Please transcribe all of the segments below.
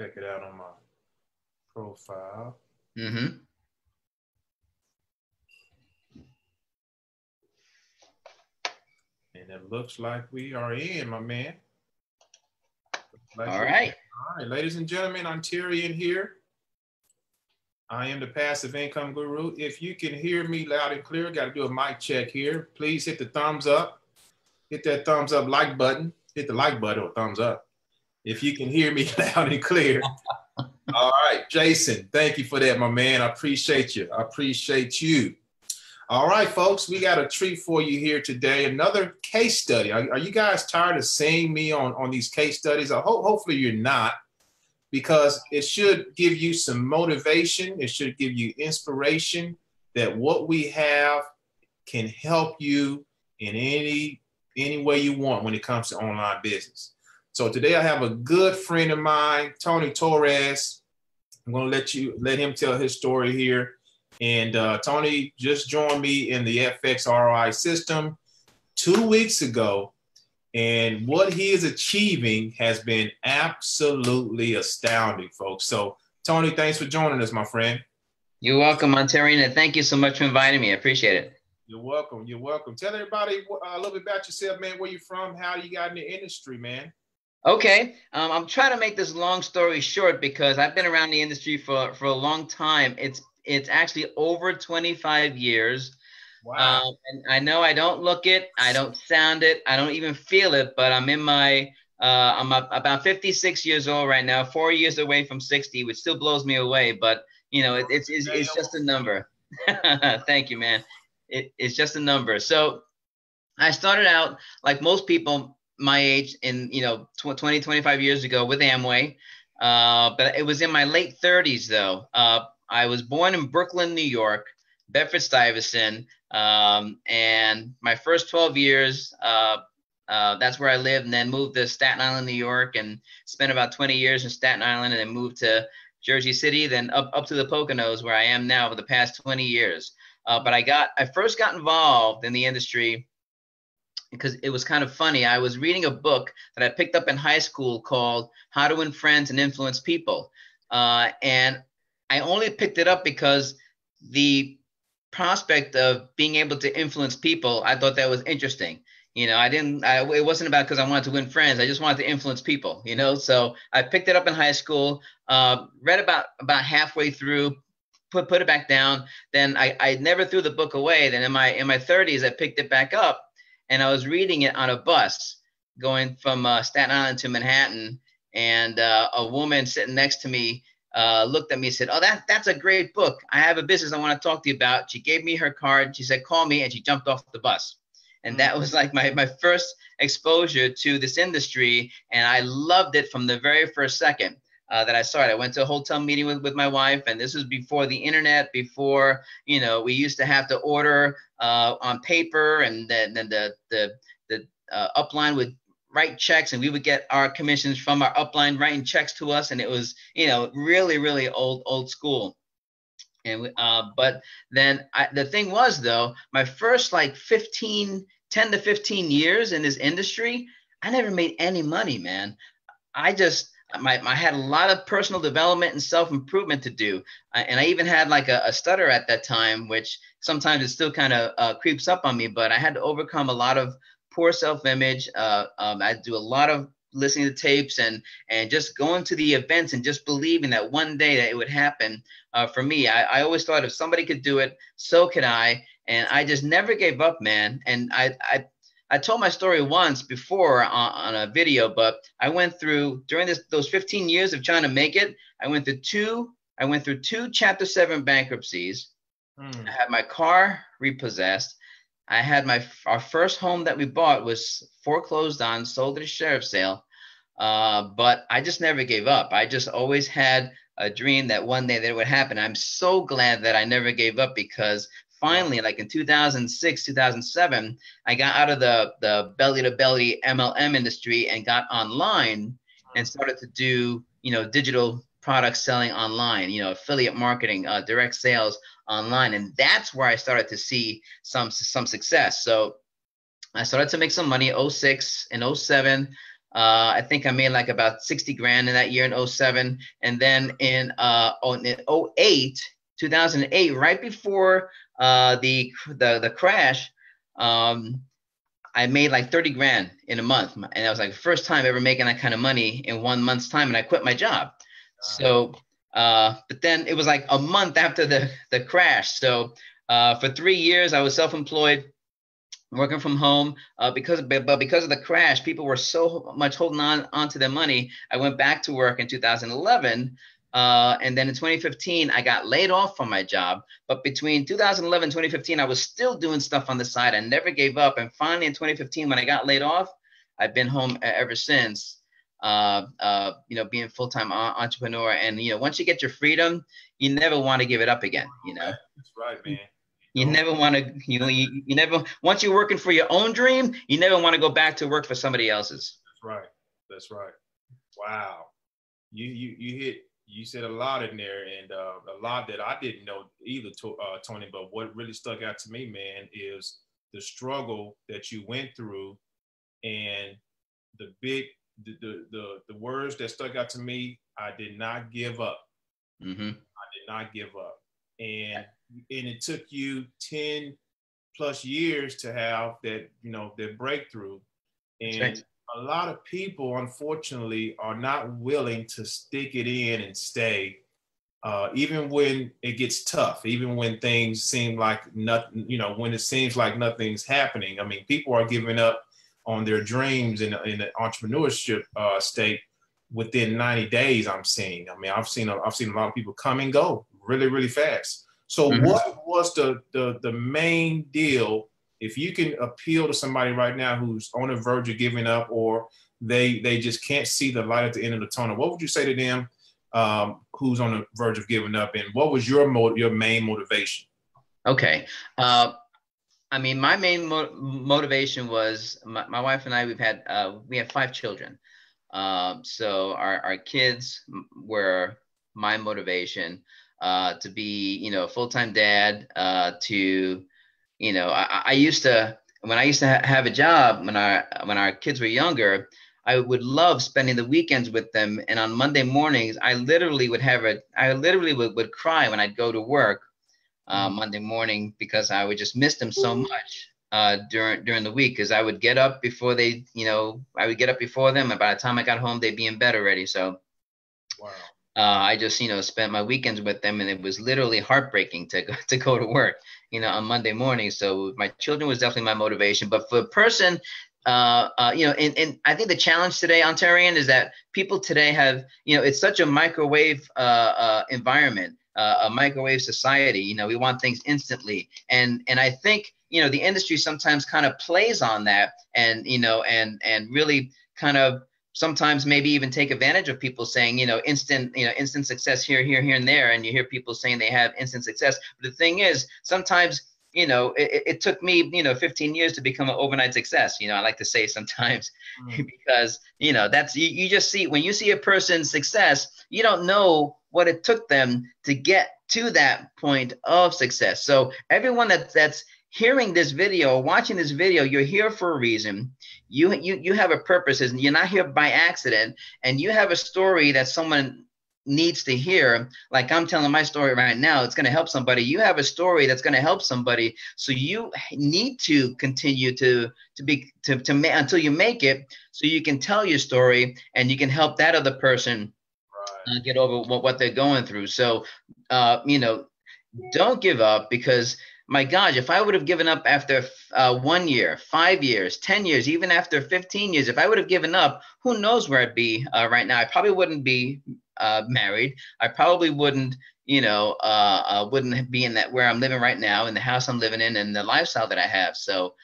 check it out on my profile. Mm-hmm. And it looks like we are in, my man. All right. All right, ladies and gentlemen, Ontarian here. I am the passive income guru. If you can hear me loud and clear, got to do a mic check here. Please hit the thumbs up. Hit that thumbs up like button. Hit the like button or thumbs up. If you can hear me loud and clear. All right, Jason, thank you for that, my man. I appreciate you. I appreciate you. All right, folks, we got a treat for you here today. Another case study. Are you guys tired of seeing me on these case studies? Hopefully you're not, because it should give you some motivation. It should give you inspiration that what we have can help you in any way you want when it comes to online business. So today I have a good friend of mine, Tony Torres. I'm going to let him tell his story here. And Tony just joined me in the FX ROI system 2 weeks ago. And what he is achieving has been absolutely astounding, folks. So, Tony, thanks for joining us, my friend. You're welcome, Ontarian, and thank you so much for inviting me. I appreciate it. You're welcome. You're welcome. Tell everybody a little bit about yourself, man. Where you from? How you got in the industry, man? Okay. I'm trying to make this long story short because I've been around the industry for a long time. It's actually over 25 years. Wow. And I know I don't look it, I don't sound it, I don't even feel it, but I'm in my, about 56 years old right now, 4 years away from 60, which still blows me away, but you know, it's just a number. Thank you, man. It's just a number. So I started out like most people my age in, 20, 25 years ago with Amway. But it was in my late 30s though. I was born in Brooklyn, New York, Bedford-Stuyvesant. And my first 12 years, that's where I lived, and then moved to Staten Island, New York, and spent about 20 years in Staten Island, and then moved to Jersey City, then up to the Poconos, where I am now for the past 20 years. But I first got involved in the industry because it was kind of funny. I was reading a book that I picked up in high school called How to Win Friends and Influence People. And I only picked it up because the prospect of being able to influence people, I thought that was interesting. It wasn't about because I wanted to win friends. I just wanted to influence people, So I picked it up in high school, read about halfway through, put it back down. Then I never threw the book away. Then in my 30s, I picked it back up, and I was reading it on a bus going from Staten Island to Manhattan, and a woman sitting next to me looked at me and said, "Oh, that's a great book. I have a business I want to talk to you about." She gave me her card. She said, "Call me," and she jumped off the bus. And that was like my first exposure to this industry, and I loved it from the very first second that I saw it. I went to a hotel meeting with my wife, and this was before the internet, before, we used to have to order on paper, and then the upline would write checks, and we would get our commissions from our upline writing checks to us, and it was, really, really old school. And but then the thing was, though, my first like 10 to 15 years in this industry, I never made any money, man. I had a lot of personal development and self-improvement to do. And I even had like a stutter at that time, which sometimes it still kind of creeps up on me, but I had to overcome a lot of poor self-image. I do a lot of listening to tapes and just going to the events and just believing that one day that it would happen. For me, I always thought if somebody could do it, so could I. And I just never gave up, man. And I told my story once before on a video, but I went through during those 15 years of trying to make it. I went through two Chapter 7 bankruptcies. I had my car repossessed. I had our first home that we bought was foreclosed on, sold at a sheriff's sale. But I just never gave up. I just always had a dream that one day that would happen. I'm so glad that I never gave up, because finally, like in 2006, 2007, I got out of the belly-to-belly MLM industry and got online and started to do, digital product selling online, affiliate marketing, direct sales online. And that's where I started to see some success. So I started to make some money 06 and 07. I think I made like about 60 grand in that year in '07. And then in '08, 2008, right before the crash, I made like 30 grand in a month. And that was like the first time ever making that kind of money in 1 month's time. And I quit my job. So, but then it was like a month after the crash. So for 3 years, I was self-employed, working from home. Because of the crash, people were so much holding on to their money. I went back to work in 2011. And then in 2015, I got laid off from my job. But between 2011 and 2015, I was still doing stuff on the side. I never gave up. And finally, in 2015, when I got laid off, I've been home ever since. Being a full-time entrepreneur. And once you get your freedom, you never want to give it up again. That's right, man. You never want to, you never, once you're working for your own dream, you never want to go back to work for somebody else's. That's right. That's right. Wow. You said a lot in there, and a lot that I didn't know either, Tony, but what really stuck out to me, man, is the struggle that you went through, and the words that stuck out to me: I did not give up. Mm-hmm. I did not give up. And it took you 10 plus years to have that breakthrough. And right. A lot of people, unfortunately, are not willing to stick it in and stay, even when it gets tough, even when things seem like nothing, when it seems like nothing's happening. I mean, people are giving up on their dreams in the entrepreneurship state within 90 days. I'm seeing. I mean, I've seen a lot of people come and go really, really fast. So what was the main deal? If you can appeal to somebody right now who's on the verge of giving up, or they just can't see the light at the end of the tunnel, what would you say to them who's on the verge of giving up? And what was your main motivation? Okay. I mean, my main motivation was my wife and I, we have 5 children. So our kids were my motivation, to be, a full-time dad, I used to, when I used to have a job, when our kids were younger, I would love spending the weekends with them. And on Monday mornings, I literally would cry when I'd go to work Monday morning, because I would just miss them so much during the week, because I would get up before they, I would get up before them, and by the time I got home, they'd be in bed already. So wow. I just, spent my weekends with them, and it was literally heartbreaking to go to work, on Monday morning. So my children was definitely my motivation. But for a person, and I think the challenge today, Ontarian, is that people today have, it's such a microwave environment, a microwave society. We want things instantly, and I think the industry sometimes kind of plays on that, and really kind of sometimes maybe even take advantage of people saying, instant success here, and there. And you hear people saying they have instant success. But the thing is, sometimes, it took me, 15 years to become an overnight success. I like to say sometimes, because, that's, you just see, when you see a person's success, you don't know what it took them to get to that point of success. So everyone that's hearing this video, watching this video, you're here for a reason. You have a purpose, and you're not here by accident, and you have a story that someone needs to hear. Like I'm telling my story right now, it's going to help somebody. You have a story that's going to help somebody, so you need to continue to until you make it, so you can tell your story and you can help that other person get over what they're going through. So don't give up, because my gosh, if I would have given up after 1 year, 5 years, 10 years, even after 15 years, if I would have given up, who knows where I'd be right now? I probably wouldn't be married. I probably wouldn't be in that where I'm living right now, in the house I'm living in, and the lifestyle that I have. So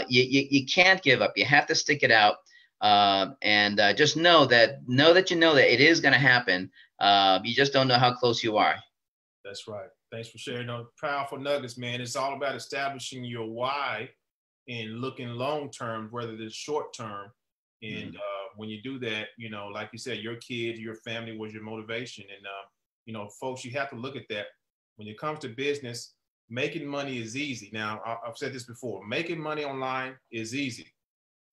you can't give up. You have to stick it out, and just know that it is going to happen. You just don't know how close you are. That's right. Thanks for sharing those powerful nuggets, man. It's all about establishing your why and looking long term rather than short term. And when you do that, like you said, your kids, your family was your motivation. And, folks, you have to look at that. When it comes to business, making money is easy. Now, I've said this before, making money online is easy.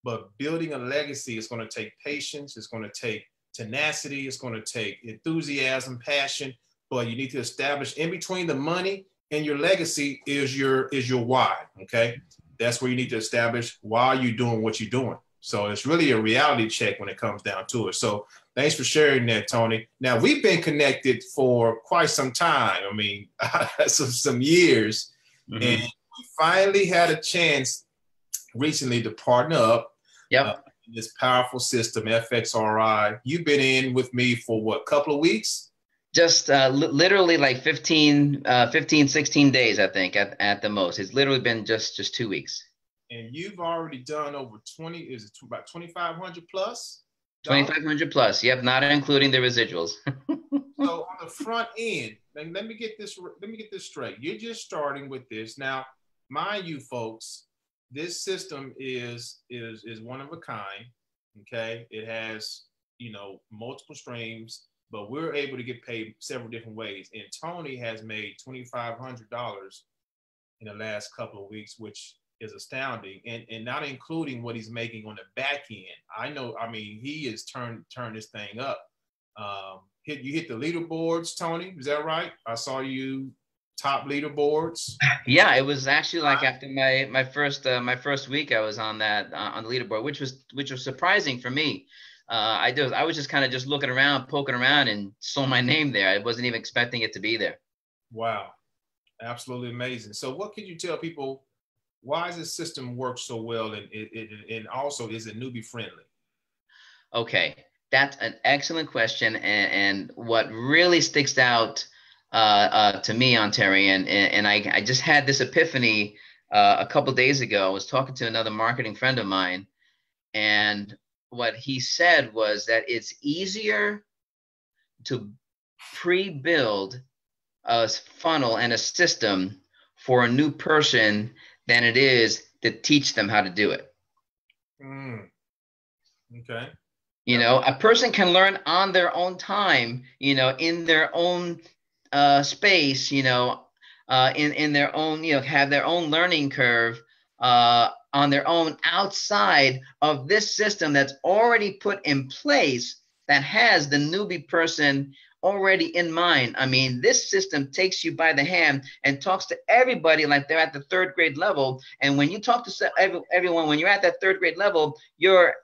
but building a legacy is going to take patience. It's going to take tenacity. It's going to take enthusiasm, passion, but you need to establish in between the money and your legacy is your why. Okay. That's where you need to establish why you're doing what you're doing. So it's really a reality check when it comes down to it. So thanks for sharing that, Tony. Now we've been connected for quite some time. I mean, some years, and we finally had a chance recently to partner up. Yep. In this powerful system, FXRI. You've been in with me for what, couple of weeks? Just literally like 15, 16 days, I think, at the most. It's literally been just 2 weeks. And you've already done over 20, is it about 2,500 plus? 2,500 plus, yep, not including the residuals. So on the front end, let me get this straight. You're just starting with this. Now, mind you, folks, this system is one of a kind. Okay, it has, you know, multiple streams, but we're able to get paid several different ways. And Tony has made $2,500 in the last couple of weeks, which is astounding, and not including what he's making on the back end. I know, I mean, he has turned this thing up. You hit the leaderboards, Tony, is that right? I saw you top leaderboards. Yeah, it was actually like after my first week, I was on that on the leaderboard, which was surprising for me. I was just kind of just looking around, poking around, and saw my name there. I wasn't even expecting it to be there. Wow, absolutely amazing. So, what can you tell people? Why does this system work so well, and also is it newbie friendly? Okay, that's an excellent question, and what really sticks out to me, Ontarian, and I just had this epiphany a couple days ago. I was talking to another marketing friend of mine, and what he said was that it's easier to pre-build a funnel and a system for a new person than it is to teach them how to do it. Okay. You know, a person can learn on their own time, you know, in their own space, you know, in their own, you know, have their own learning curve on their own outside of this system that's already put in place that has the newbie person already in mind. I mean, this system takes you by the hand and talks to everybody like they're at the third grade level. And when you talk to everyone, when you're at that third grade level, you're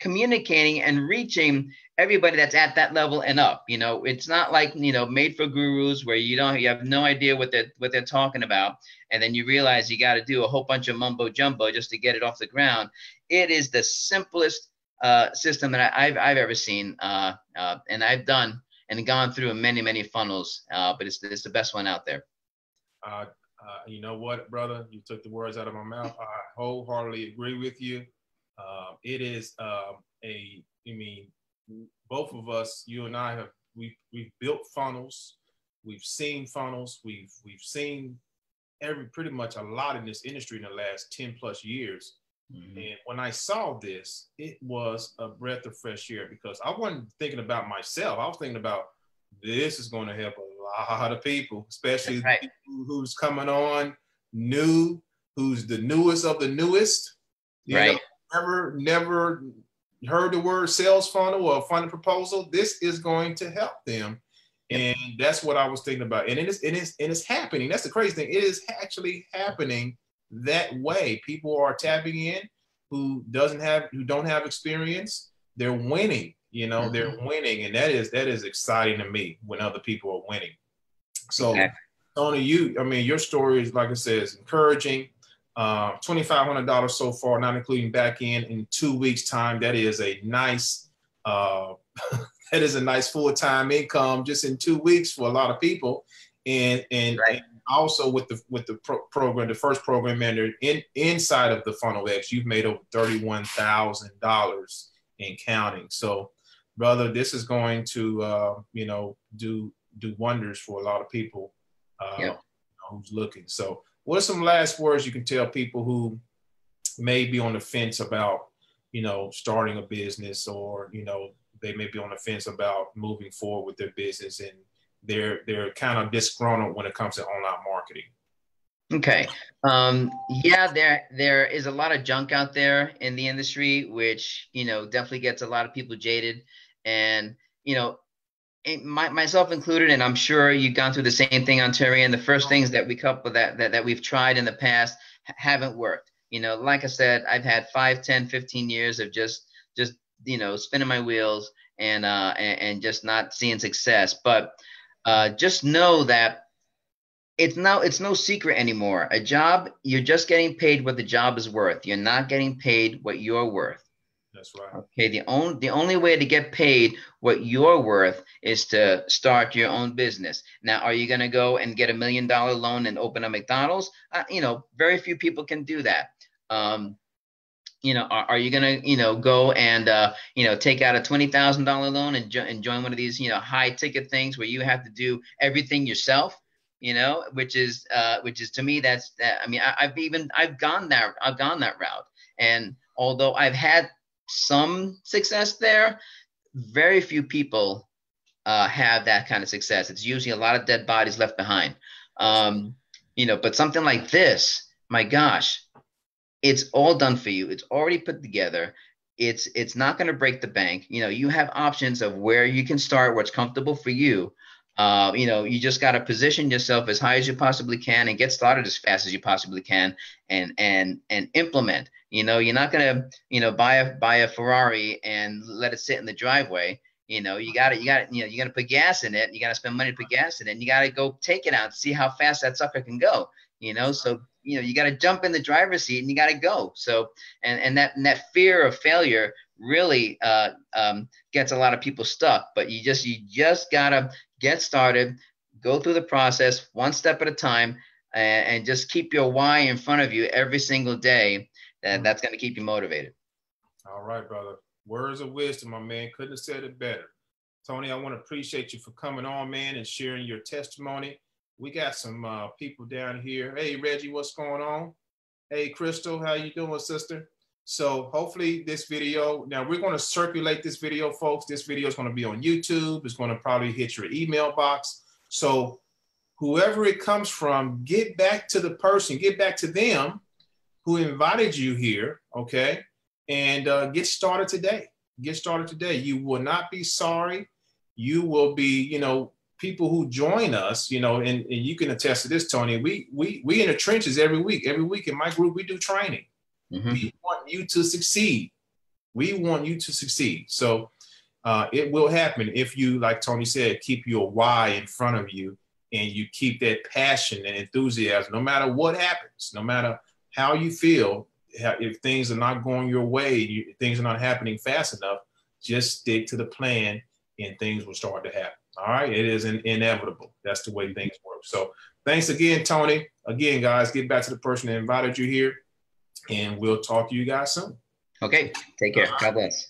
communicating and reaching everybody that's at that level and up. You know, it's not like, you know, made for gurus where you have no idea what they're talking about, and then you realize you got to do a whole bunch of mumbo jumbo just to get it off the ground. It is the simplest system that I've ever seen, and I've done and gone through many funnels, but it's the best one out there. You know what, brother? You took the words out of my mouth. I wholeheartedly agree with you. It is both of us, you and I, we've built funnels, we've seen funnels, we've seen pretty much a lot in this industry in the last 10 plus years. And when I saw this, it was a breath of fresh air, because I wasn't thinking about myself. I was thinking about, this is going to help a lot of people, especially people who's coming on new, who's the newest of the newest. You know, never heard the word sales funnel or funnel proposal. This is going to help them. And that's what I was thinking about. And it's happening. That's the crazy thing. It is actually happening that way. People are tapping in who don't have experience. They're winning, you know, they're winning. And that is exciting to me when other people are winning. So Tony, your story is, like I said, is encouraging. $2,500 so far, not including back end, in 2 weeks time. That is a nice, full-time income just in 2 weeks for a lot of people. And also with the program, the first program manager inside of the Funnel X, you've made over $31,000 in counting. So, brother, this is going to do wonders for a lot of people who's looking. So, what are some last words you can tell people who may be on the fence about, you know, starting a business, or, you know, they may be on the fence about moving forward with their business, and they're kind of disgruntled when it comes to online marketing? Okay. Yeah, there is a lot of junk out there in the industry, which, you know, definitely gets a lot of people jaded. And, you know, myself included, and I'm sure you've gone through the same thing, Ontarian. The first things that we couple that we've tried in the past haven't worked. You know, like I said, I've had 5, 10, 15 years of just you know, spinning my wheels and just not seeing success. But just know that it's no secret anymore. A job, you're just getting paid what the job is worth. You're not getting paid what you're worth. That's right. Okay, the only way to get paid what you're worth is to start your own business. Now, are you going to go and get $1 million loan and open a McDonald's? You know, very few people can do that. You know, are you going to, you know, go and you know, take out a $20,000 loan and join one of these, you know, high ticket things where you have to do everything yourself? You know, which is to me, that's that. I mean, I've gone that route, and although I've had some success there, very few people have that kind of success. It's usually a lot of dead bodies left behind. You know, but something like this, my gosh, it's all done for you. It's already put together. It's not going to break the bank. You know, you have options of where you can start, what's comfortable for you. You know, you just got to position yourself as high as you possibly can and get started as fast as you possibly can, and implement. You know, you're not gonna, you know, buy a Ferrari and let it sit in the driveway. You know, you got to, you know, you got to put gas in it. You got to spend money to put gas in it. And you got to go take it out and see how fast that sucker can go. You know, so you know, you got to jump in the driver's seat and you got to go. So, and that fear of failure really gets a lot of people stuck. But you just gotta get started, go through the process one step at a time, and just keep your why in front of you every single day. That's going to keep you motivated. All right, brother. Words of wisdom, my man. Couldn't have said it better. Tony, I want to appreciate you for coming on, man, and sharing your testimony. We got some people down here. Hey, Reggie, what's going on? Hey, Crystal, how you doing, sister? So hopefully this video, now we're going to circulate this video, folks. This video is going to be on YouTube. It's going to probably hit your email box. So whoever it comes from, get back to the person, get back to them who invited you here, okay? And get started today. Get started today. You will not be sorry. You will be, you know, people who join us, you know, and you can attest to this, Tony. We in the trenches every week. Every week in my group, we do training. Mm-hmm. We want you to succeed. We want you to succeed. So it will happen if you, like Tony said, keep your why in front of you and you keep that passion and enthusiasm, no matter what happens, no matter how you feel. If things are not going your way, things are not happening fast enough, just stick to the plan and things will start to happen. All right. It is inevitable. That's the way things work. So thanks again, Tony. Again, guys, get back to the person that invited you here, and we'll talk to you guys soon. Okay. Take care. God bless.